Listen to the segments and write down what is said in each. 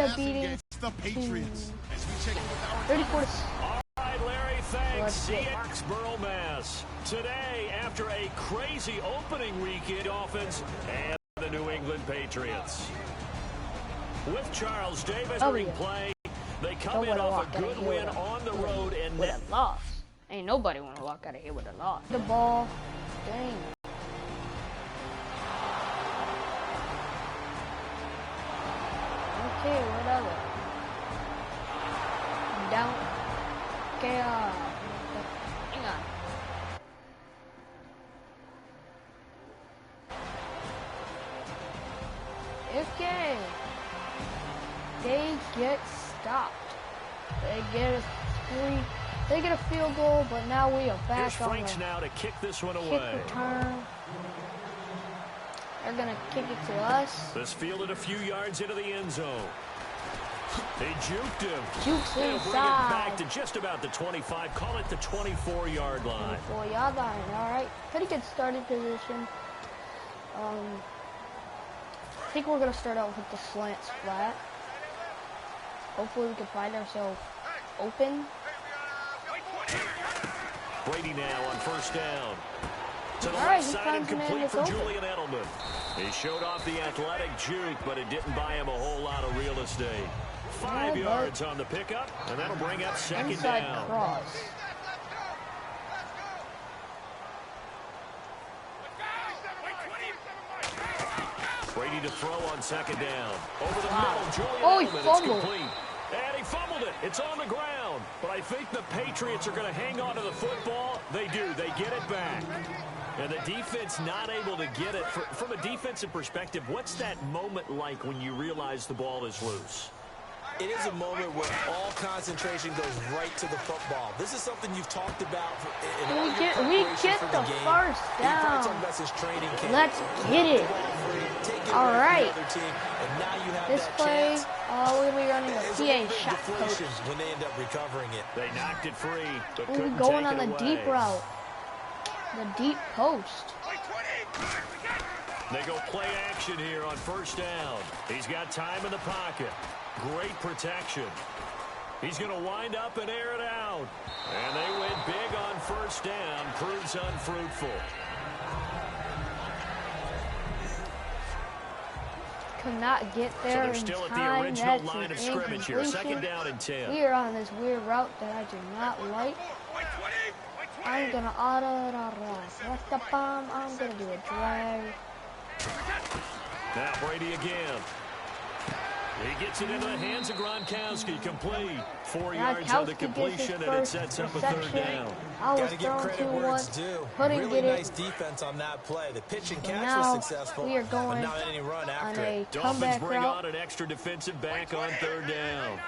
up beating the Patriots. 34. All right, Larry, thanks. Foxborough, Mass. Today, after a crazy opening weekend, Dolphins and the New England Patriots. With Charles Davis in play, they come in off a good win on the road and with a loss. Ain't nobody want to walk out of here with a loss. The ball, dang. Okay, whatever. Down. Okay, hang on. Okay. They get stopped. They get a They get a field goal, but now we are back on the now to kick this one away. Kick return. They're gonna kick it to us. This fielded a few yards into the end zone. They juked him. Jukes They'll inside. bring it back to just about the 25. Call it the 24-yard line. 24-yard line. All right. Pretty good starting position. I think we're gonna start out with the slants flat. Hopefully we can find ourselves open. Brady now on first down. To the right, left he side and comes in complete and for it's Julian Edelman. He showed off the athletic juke, but it didn't buy him a whole lot of real estate. 5 yards on the pickup, and that'll bring up second inside down. Cross. Brady to throw on second down. Over the middle, Julian Edelman, fumbled. it's complete. And he fumbled it. It's on the ground. But I think the Patriots are going to hang on to the football. They do. They get it back. And the defense not able to get it. From a defensive perspective, what's that moment like when you realize the ball is loose? It is a moment where all concentration goes right to the football. This is something you've talked about in all We your get preparation for the game. first down. Training camp. Let's get it. All right. This play, we're going to be running a PA shot coach. When they end up recovering it. They knocked it free, but We're couldn't going take on it the away. deep route. The deep post. They go play action here on first down. He's got time in the pocket. Great protection. He's going to wind up and air it out. And they went big on first down. Proves unfruitful. Could not get there so they're in still time. at the original That's line an of scrimmage here. Second incompletion. down and 10. We are on this weird route that I do not like. I'm gonna I'm gonna do a drag. Now Brady again. He gets it into the hands of Gronkowski. Complete. 4 yards on the completion, and it sets up a third down. I was Gotta give thrown credit to where one. it's due. Couldn't Really get it. nice defense on that play. The pitch and So catch now was successful. we are but going not any run on after a it. Dolphins comeback bring route. on an extra defensive back on third down.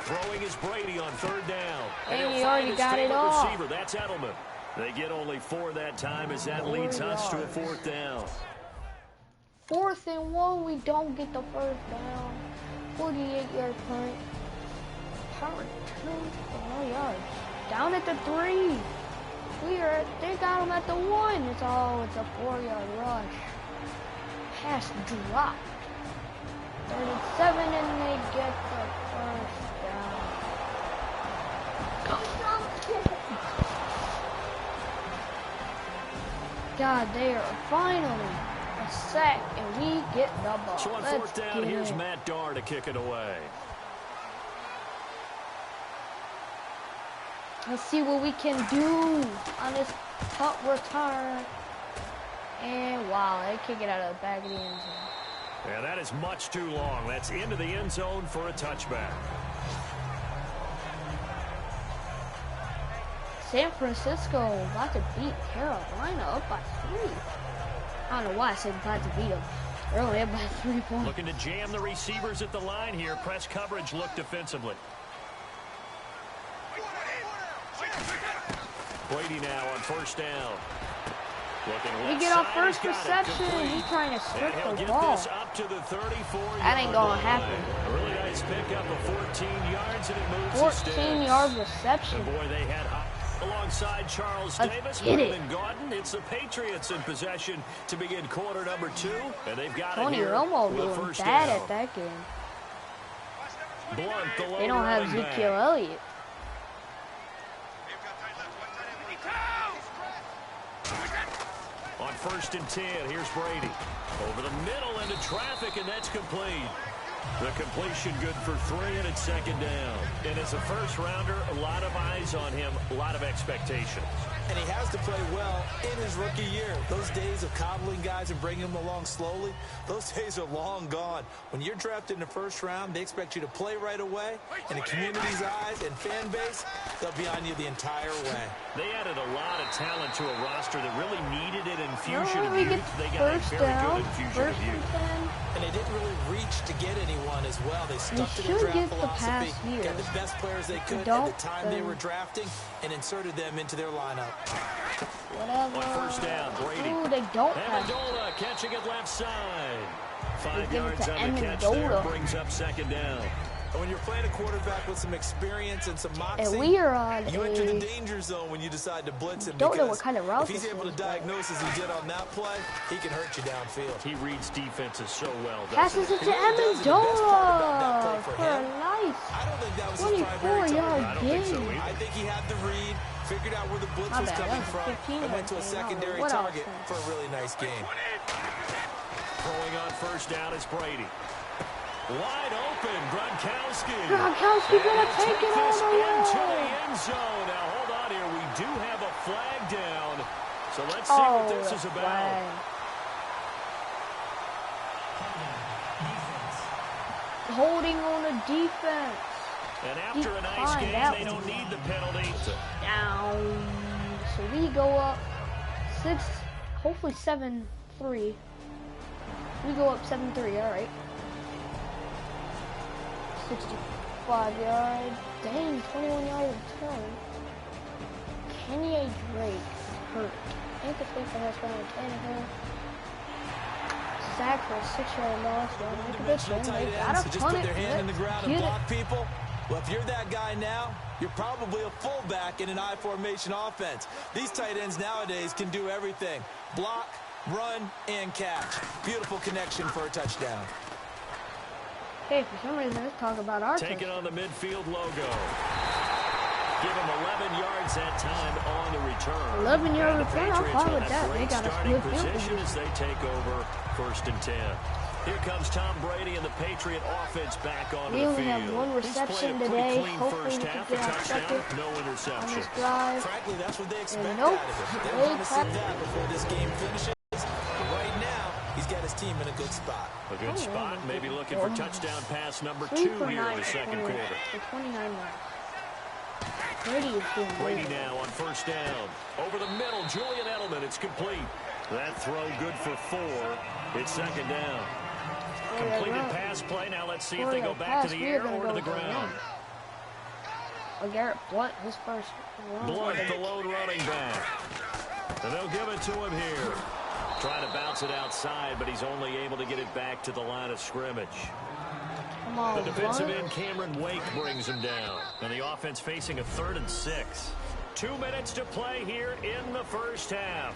Throwing is Brady on third down. And he already got it off. Receiver, that's Edelman. They get only 4 that time as that leads us to a fourth down. 4th and 1, we don't get the first down. 48-yard punt. Power 2 for no yards. Down at the 3. They got him at the 1. It's a 4-yard rush. Pass dropped. 37 and they get the first down. God, they are finally a sack, and we get the ball. So on fourth down, here's Matt Darr to kick it away. Let's see what we can do on this punt return. And wow, they kick it out of the back of the end zone. Yeah, that is much too long. That's into the end zone for a touchback. San Francisco about to beat Carolina up by 3. I don't know why I said about to beat them. They're only up by 3 points. Looking to jam the receivers at the line here. Press coverage look defensively. Brady now on first down. We get our first reception. He's trying to strip the ball. Up to the 34 that ain't gonna happen. A really nice pickup of 14 yards, and it moves 14-yard reception. and boy, they had Alongside Charles Davis, Brandon Gaudin, it's the Patriots in possession to begin quarter number 2, and they've got Tony it here Romo with a doing first bad down. at that game. Blunt, the They don't have Ezekiel Elliott. On 1st and 10, here's Brady. Over the middle into traffic, and that's complete. The completion good for 3, and it's 2nd down. And as a first-rounder, a lot of eyes on him, a lot of expectations. And he has to play well in his rookie year. Those days of coddling guys and bringing them along slowly, those days are long gone. When you're drafted in the 1st round, they expect you to play right away. In the community's eyes and fan base, they'll be on you the entire way. They added a lot of talent to a roster that really needed an infusion of we youth. get They got a first very down, good infusion of youth. And they didn't really reach to get anyone as well. They stuck to their should draft get the philosophy, pass here. got the best players they could at Don't, the time they were drafting, and inserted them into their lineup. Whatever. On 1st down, Brady. Ooh, they don't pass. Amendola catching it left side. 5 give it yards to on the catch there, Amendola. brings up 2nd down. And when you're playing a quarterback with some experience and some moxie, And we are on you enter the danger zone when you decide to blitz him. Don't know because what kind of route if he's this able to is, diagnose as he did on that play, he can hurt you downfield. He reads defenses so well, passes doesn't it to Amendola for a nice I don't think that was his 24-yard primary target. I don't think so gain. either. I think he had the read, figured out where the blitz My was bad, coming that was from, 15 and went to a gain. secondary What else target then? for a really nice game. Throwing on 1st down is Brady. Wide open, Gronkowski. Gronkowski gonna take it all this the into way. the end zone. Now hold on here. We do have a flag down. So let's see what this is about. Flag. Holding on the defense. And after a nice Fine, game, that they don't one. need the penalty. Down. So we go up 6, hopefully 7-3. We go up 7-3, all right. 65 yards. Dang, 21-yard return. Kenny Drake hurt. Incomplete for his round. Tannehill. Sack for a 6-yard loss. Dimensional tight ends who just put their hand in the ground and block people. Well, if you're that guy now, you're probably a fullback in an I formation offense. These tight ends nowadays can do everything. Block, run, and catch. Beautiful connection for a touchdown. Hey, for some reason, let's talk about our Taking touchdown. on the midfield logo. Give him 11 yards that time on the return. 11-yard And the return, I'm Patriots fine will with have that. They great got a starting good field position position. as they take over 1st and 10. Here comes Tom Brady and the Patriot offense back onto We the only field. have one He's played reception a pretty today. clean Hopefully first we can half, get a our touchdown, second no on interception. this drive. Frankly, that's what they expect nope, out of him. They they want to see cut- that before this game finishes. But right now, he's got his team in a good spot. A good spot, maybe looking for touchdown pass number 2 3 for here 9 in the second quarter. for 29 yards. Brady is doing Brady great. now on 1st down. Over the middle, Julian Edelman. It's complete. That throw good for 4. It's 2nd down. Completed pass play. Now let's see if they go back to the air or to the ground. Garrett Blunt, his first run. Blunt, the lone running back. And they'll give it to him here. Trying to bounce it outside, but he's only able to get it back to the line of scrimmage. Come on, The defensive Blunt. end, Cameron Wake, brings him down. And the offense facing a 3rd and 6. 2 minutes to play here in the first half.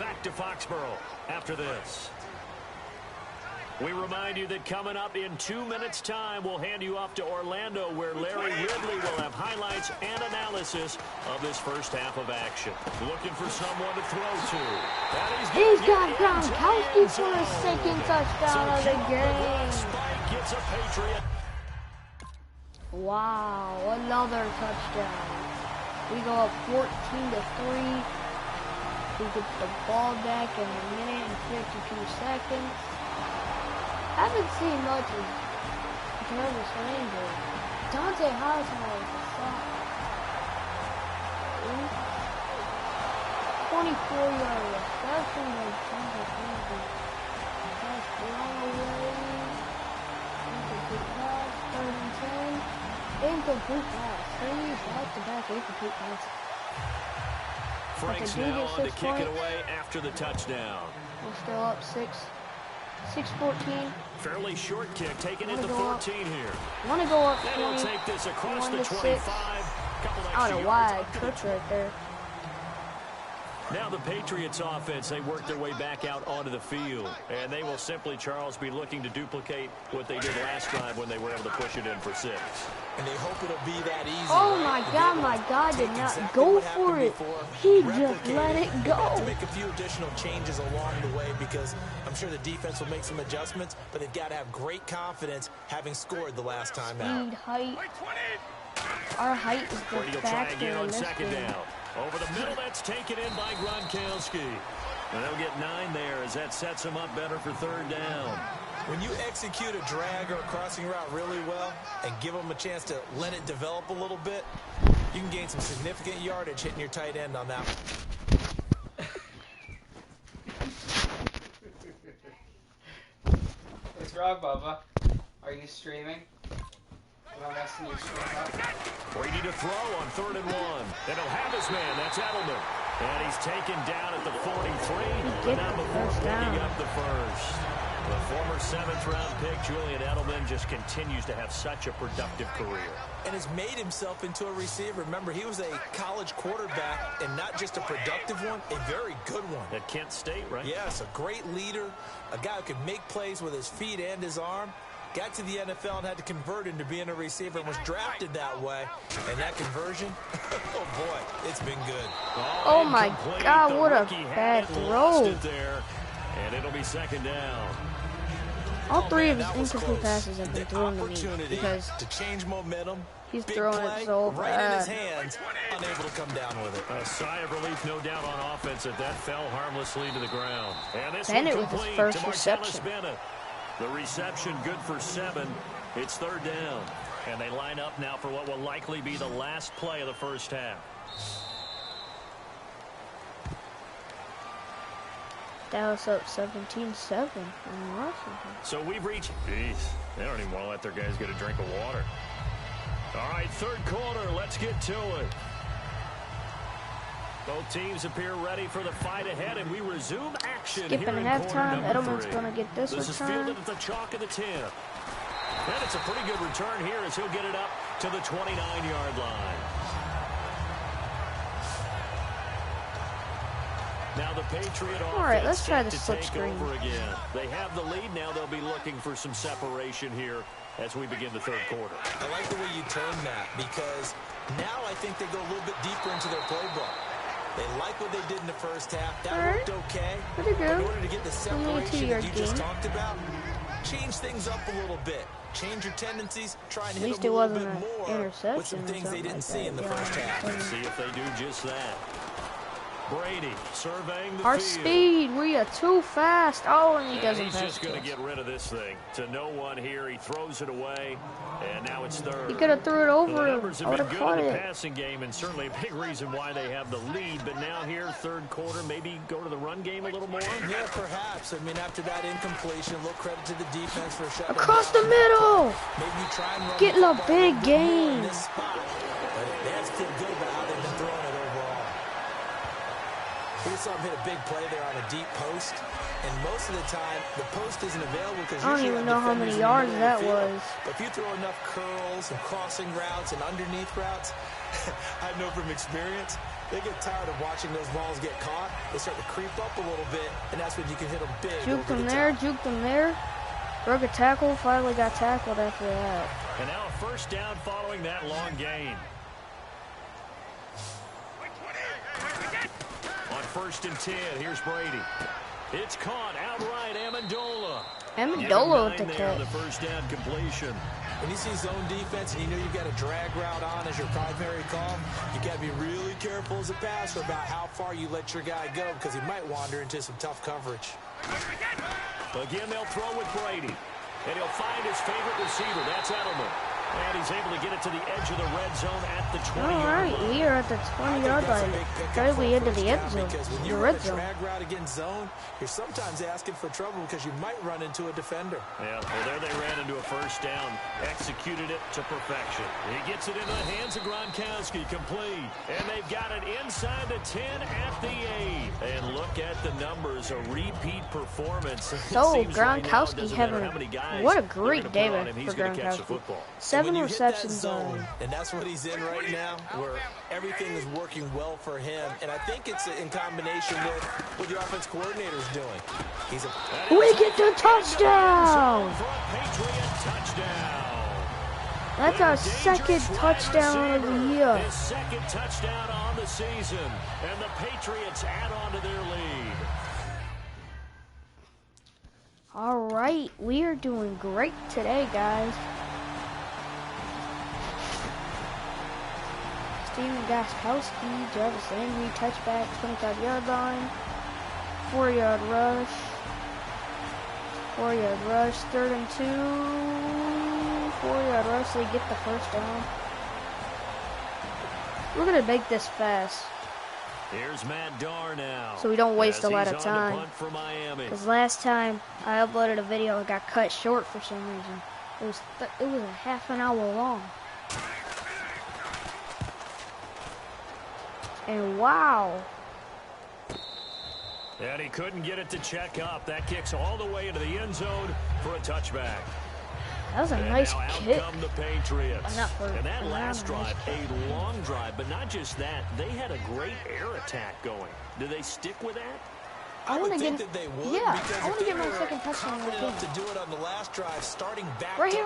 Back to Foxborough after this. We remind you that coming up in 2 minutes' time, we'll hand you off to Orlando, where Larry Ridley will have highlights and analysis of this first half of action. Looking for someone to throw to. He's got Gronkowski for his 2nd touchdown of the game. Spike gets a Patriot. Wow, another touchdown. We go up 14-3. We get the ball back in a minute and 52 seconds. Haven't seen much of Jarvis Landry. Dante Hightower is a shot. 24-yard reception by Dante Hightower. Pass long away. Incomplete pass. 3rd and 10. Incomplete pass. 3 back-to-back incomplete passes. Frank's now on to kick it away after the touchdown. We're still up 6-14. Fairly short kick, taking it to 14 here. Want to go up And 20. he'll take this across the 21-6. 25. Couple On a wide touch right there. Now the Patriots offense, they work their way back out onto the field. And they will simply, Charles, be looking to duplicate what they did last time when they were able to push it in for 6. And they hope it'll be that easy. Oh my God did not go for it. He just let it go. To make a few additional changes along the way because I'm sure the defense will make some adjustments, but they've got to have great confidence having scored the last time out. Speed, height. Our height is the factor in this game. Over the middle, that's taken in by Gronkowski. And they'll get 9 there as that sets them up better for 3rd down. When you execute a drag or a crossing route really well and give them a chance to let it develop a little bit, you can gain some significant yardage hitting your tight end on that one. What's wrong, Bubba? Are you streaming? Brady to throw on 3rd and 1. And he'll have his man. That's Edelman. And he's taken down at the 43. But not before picking up the first. The former 7th-round pick, Julian Edelman, just continues to have such a productive career. And has made himself into a receiver. Remember, he was a college quarterback, and not just a productive one, a very good one. At Kent State, right? Yes, a great leader, a guy who could make plays with his feet and his arm. Got to the NFL and had to convert into being a receiver and was drafted that way. And that conversion, oh boy, it's been good. Oh my God, what a bad throw. There, and it'll be 2nd down. All 3 of his incomplete passes have been thrown to me because to change momentum, he's throwing it so right bad. in his hands, unable to come down with it. A sigh of relief, no doubt, on offense that fell harmlessly to the ground. And this Bennett one with his complete first to reception. Bennett. The reception good for 7. It's 3rd down. And they line up now for what will likely be the last play of the first half. Dallas up 17-7 on Washington. So we've reached... Jeez, they don't even want to let their guys get a drink of water. All right, 3rd quarter. Let's get to it. Both teams appear ready for the fight ahead, and we resume action. Skipping halftime. Edelman's going to get this This is return. fielded at the chalk of the 10. And it's a pretty good return here as he'll get it up to the 29-yard line. Now the Patriot offense. All right, let's try the to slip take screen. over again. They have the lead now. They'll be looking for some separation here as we begin the 3rd quarter. I like the way you turn that because now I think they go a little bit deeper into their playbook. They like what they did in the first half. That worked okay. Pretty good. But in order to get the separation that you just talked about, change things up a little bit. Change your tendencies. Try and hit them a little bit more with some things they didn't see in the first half. Let's see if they do just that. Brady surveying the Our field. speed, we are too fast. Oh, and he doesn't He's pass just going to it. get rid of this thing. To no one here. He throws it away, and now it's 3rd. He could have threw it over The him. numbers I have would been have good caught in the it. passing game, and certainly a big reason why they have the lead. But now here, 3rd quarter, maybe go to the run game a little more? Yeah, perhaps. I mean, after that incompletion, a little credit to the defense for shutting Across the middle. Maybe you try and run Getting a the big ball game. in this spot. But they have to feel good about how they've been throwing it overall. We saw him hit a big play there on a deep post, and most of the time, the post isn't available because I don't even know how many yards that was. But if you throw enough curls and crossing routes and underneath routes, I know from experience, they get tired of watching those balls get caught. They start to creep up a little bit, and that's when you can hit them big. Juked him there, juked him there. Broke a tackle, finally got tackled after that. And now a 1st down following that long gain. On 1st and 10, here's Brady. It's caught outright, Amendola. Amendola with the there on catch. the 1st down completion. When you see zone defense and you know you've got a drag route on as your primary call, you got to be really careful as a passer about how far you let your guy go because he might wander into some tough coverage. Again, they'll throw with Brady. And he'll find his favorite receiver. That's Edelman. And he's able to get it to the edge of the red zone at the 20-yard line. Here at the 20-yard line. Directly into the end zone. Because when The you red run a zone. drag route against zone, you're sometimes asking for trouble because you might run into a defender. Yeah, well, there they ran into a first down. Executed it to perfection. He gets it into the hands of Gronkowski, complete. And they've got it inside the 10 at the 8. And look at the numbers, a repeat performance. So Gronkowski having what a great day for Gronkowski. 7 receptions on. And that's what he's in right now, where everything is working well for him. And I think it's in combination with what the offense coordinator is doing. We get the touchdown! That's our second touchdown of the year. His second touchdown on the season. And the Patriots add on to their lead. All right, we are doing great today, guys. Steven Gostkowski, Jarvis Landry, touchback, 25-yard line, 4-yard rush, 4-yard rush, 3rd and 2, 4-yard rush, they get the first down. We're gonna make this fast. Here's Matt Darr now. So we don't waste a lot of time. Because last time I uploaded a video, it got cut short for some reason. It was a half an hour long. And wow. And he couldn't get it to check up. That kicks all the way into the end zone for a touchback. That was a nice kick. Out come the Patriots. And that last drive, a long drive, but not just that, they had a great air attack going. Do they stick with that? I would think that they would. Yeah, I want to get my second touchdown. To do it on the last drive, starting back right here.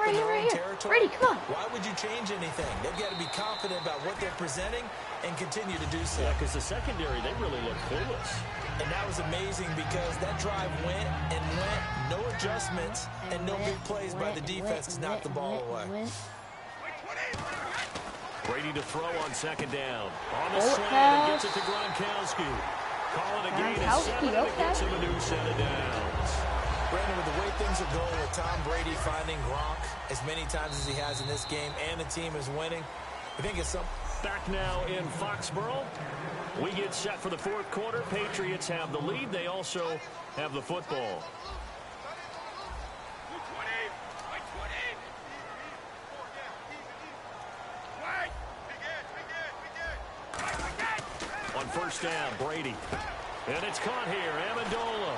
Brady, come on. Why would you change anything? They've got to be confident about what they're presenting and continue to do so. Yeah, because the secondary, they really look clueless. And that was amazing because that drive went, no adjustments, and no big plays by the defense to knock the ball away. Brady to throw on second down. On the slant, and gets it to Gronkowski. Call it a gain of 7, and it gets him a new set of downs. Brandon, with the way things are going with Tom Brady finding Gronk as many times as he has in this game, and the team is winning, I think it's some... Back now in Foxborough. We get set for the fourth quarter. Patriots have the lead. They also have the football. On first down, Brady. And it's caught here, Amendola.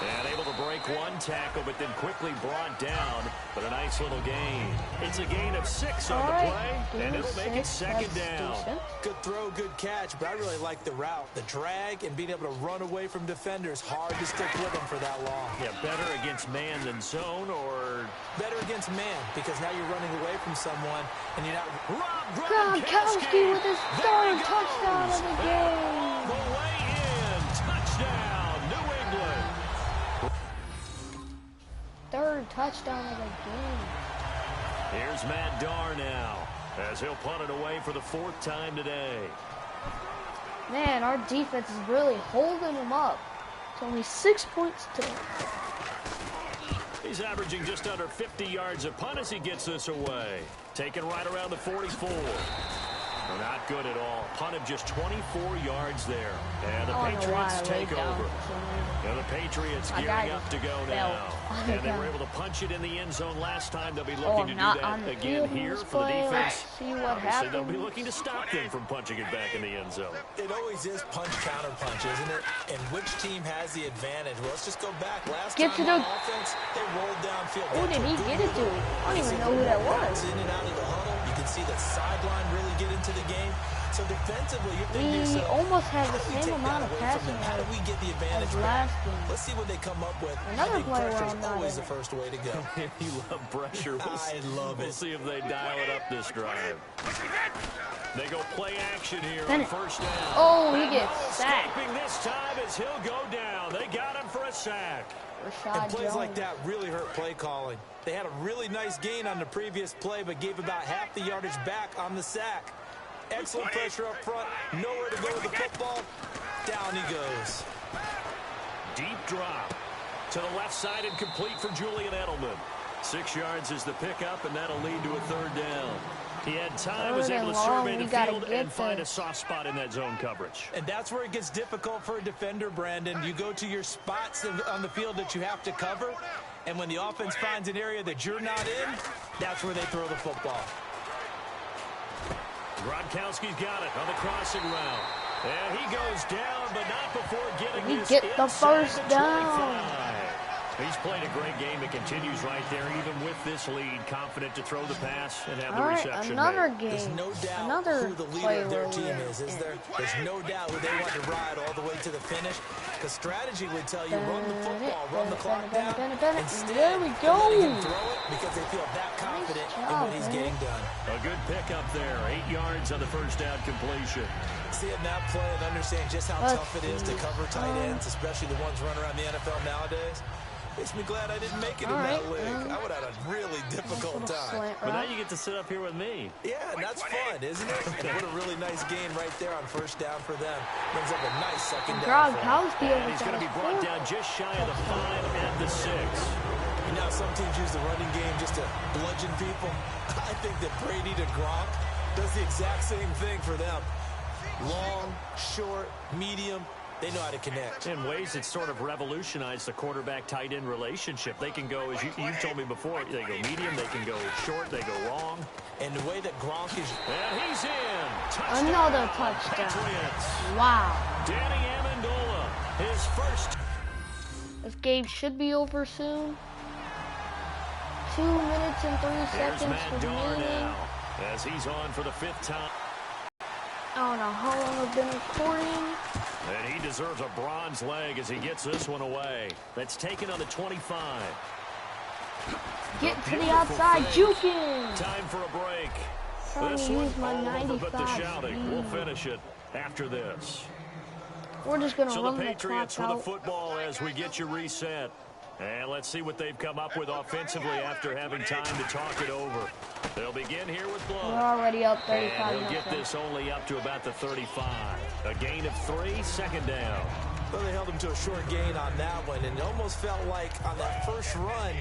And able to break one tackle, but then quickly brought down. But a nice little gain. It's a gain of 6 on the play, and it'll make it second down. Good throw, good catch, but I really like the route. The drag and being able to run away from defenders. Hard to stick with them for that long. Yeah, better against man than zone, or... Better against man, because now you're running away from someone, and you're not... Gronkowski with his 3rd touchdown of the game. All the way in. Touchdown, New England. 3rd touchdown of the game. Here's Matt Darr now, as he'll punt it away for the 4th time today. Man, our defense is really holding him up. It's only 6 points today. He's averaging just under 50 yards a punt as he gets this away. Taken right around the 44. No, not good at all. Punt of just 24 yards there. And the Patriots take over. And the Patriots gearing up to go now. And they were able to punch it in the end zone last time. They'll be looking to do that again here for the defense. See what Obviously, happens. they'll be looking to stop them from punching it back in the end zone. It always is punch-counter-punch, isn't it? And which team has the advantage? Well, let's just go back. Last time on offense, they rolled downfield. Who did he get it to? I don't even know who that was. In and out of the huddle. You can see the sideline really get into the game. So defensively, you're thinking we almost have the same amount of passing yards. How do we get the advantage last game? Let's see what they come up with. Another play where pressure is always the first way to go. You love pressure. I love it. We'll see if they dial it up this drive. They go play action here on first down. Oh, he gets sacked. This time as he'll go down. They got him for a sack. And plays like that really hurt play calling. They had a really nice gain on the previous play, but gave about half the yardage back on the sack. Excellent pressure up front. Nowhere to go with the football. Down he goes. Deep drop to the left side and complete for Julian Edelman. 6 yards is the pickup, and that'll lead to a 3rd down. He had time, was able to survey the field and find a soft spot in that zone coverage. And that's where it gets difficult for a defender, Brandon. You go to your spots on the field that you have to cover, And when the offense finds an area that you're not in, that's where they throw the football. Gronkowski's got it on the crossing route. And he goes down, but not before getting We this get the inside first the down. 25. He's played a great game. It continues right there, even with this lead, confident to throw the pass and have the reception another made. game. There's no doubt Another who the leader of their team is there? There's no doubt who they want to ride all the way to the finish. The strategy would tell you run the football, run the clock down. Instead, there we go. they're letting him throw it because they feel that confident in what he's getting done. A good pickup there. 8 yards on the first down completion. Seeing that play and understand just how tough it is to cover tight ends, especially the ones running around the NFL nowadays, makes me glad I didn't make it in that league. I would have had a really difficult time. But now you get to sit up here with me. Yeah, and that's fun, isn't it? And what a really nice gain right there on first down for them. Brings up a nice second down. Gronkowski And he's going to be brought down just shy of the 5 and the 6. You know, some teams use the running game just to bludgeon people. I think that Brady to Gronk does the exact same thing for them. Long, short, medium, they know how to connect. In ways that sort of revolutionized the quarterback-tight end relationship. They can go, as you've told me before, they go medium, they can go short, they go long. And the way that Gronk is... And he's in! Touchdown, another touchdown. Patriots. Wow. Danny Amendola, his first. This game should be over soon. 2 minutes and 3 Here's seconds Matt Darr remaining. now, as he's on for the 5th time. I don't know how long I've been recording. And he deserves a bronze leg as he gets this one away. That's taken on the 25. Get to the outside, juking. Time for a break. Trying This to one use my all over but the 95 shouting. speed. We'll finish it after this. We're just going to So run the the Patriots clock with the out. football as we get you reset. And let's see what they've come up with offensively after having time to talk it over. They'll begin here with We're Blood. already up And 35 he'll get nothing. this only up to about the 35. A gain of 3, second down. Well, they held him to a short gain on that one, and it almost felt like on that first run,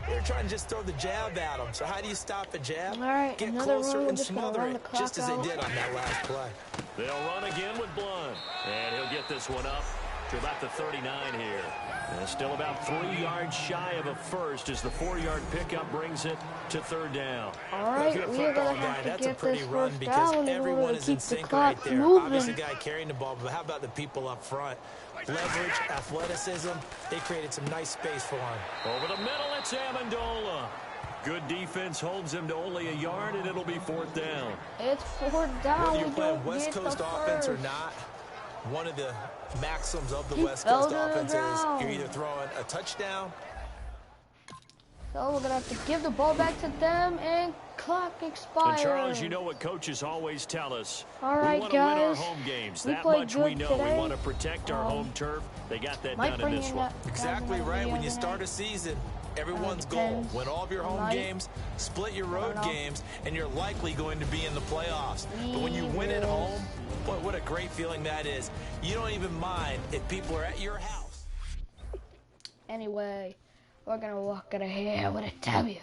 they were trying to just throw the jab at him. So how do you stop a jab? All right, Get another closer run. We're and just going to smother run the it, clock just as out. they did on that last play. They'll run again with Blunt. And he'll get this one up to about the 39 here. And still about 3 yards shy of a first as the 4-yard pickup brings it to 3rd down. All right, Good we are football going to guy. have to That's a get pretty this run first because down in everyone order is to in keep the sync clock right there. moving. Obviously, the guy carrying the ball, but how about the people up front? Leverage, athleticism, they created some nice space for him. Over the middle, it's Amendola. Good defense holds him to only a yard, and it'll be 4th down. It's 4th down. Whether We you're playing don't West get Coast the offense or first. not, one of the maxims of the He West fell Coast to the offense is ground. you're either throwing a touchdown. So we're going to have to give the ball back to them and clock expired. And Charles, you know what coaches always tell us. All We right, want to win our guys. home games. We That played much we good know. today. We want to protect our home turf. They got that Might done in bring this in one. that- Exactly guys, right. When you another start night. a season, everyone's goal. Depends. Win all of your home Tonight. games, split your road know. games, and you're likely going to be in the playoffs. But when you win at home, boy, what a great feeling that is. You don't even mind if people are at your house. Anyway, we're going to walk out of here with a W.